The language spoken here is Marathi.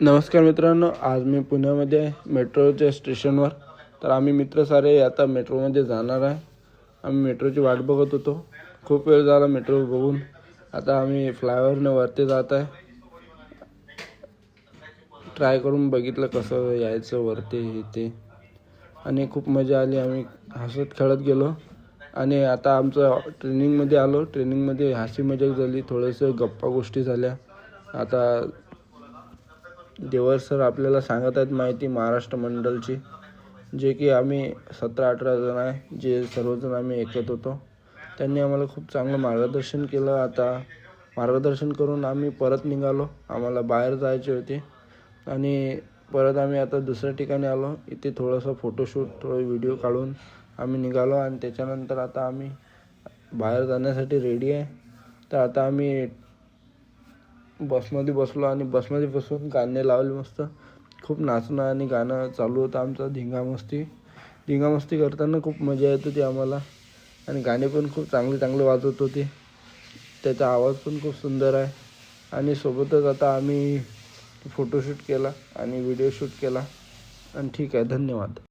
नमस्कार मित्रांनो, आज मी पुण्यामध्ये आहे मेट्रोच्या स्टेशनवर. तर आम्ही मित्र सारे आता मेट्रोमध्ये जाणार आहे. आम्ही मेट्रोची वाट बघत होतो. खूप वेळ झाला मेट्रो बघून. आता आम्ही फ्लायओव्हरने वरती जात आहे. ट्राय करून बघितलं कसं यायचं वरती इथे, आणि खूप मजा आली. आम्ही हसत खेळत गेलो आणि आता आमचं ट्रेनिंगमध्ये आलो. ट्रेनिंगमध्ये हसी मजाक झाली, थोडंसं गप्पा गोष्टी झाल्या. आता देवर सर आपल्याला सांगत आहेत माहिती महाराष्ट्र मंडलची, जे की आम्ही 17-18 जण आहे, जे सर्वजण आम्ही एकत्र होतो. त्यांनी आम्हाला खूप चांगलं मार्गदर्शन केलं. आता मार्गदर्शन करून आम्ही परत निघालो. आम्हाला बाहेर जायचे होते आणि परत आम्ही आता दुसऱ्या ठिकाणी आलो. इथे थोडंसं फोटोशूट, थोडं व्हिडिओ काढून आम्ही निघालो आणि त्याच्यानंतर आता आम्ही बाहेर जाण्यासाठी रेडी आहे. तर आता आम्ही बसमध्ये बसलो आणि बसमध्ये बसून गाणे लावले मस्त. खूप नाचणं आणि गाणं चालू होतं आमचं. धिंगामस्ती करताना खूप मजा येत होती आम्हाला, आणि गाणे पण खूप चांगले वाजत होते. त्याचा आवाज पण खूप सुंदर आहे. आणि सोबतच आता आम्ही फोटोशूट केला आणि व्हिडिओ शूट केला. आणि ठीक आहे, धन्यवाद.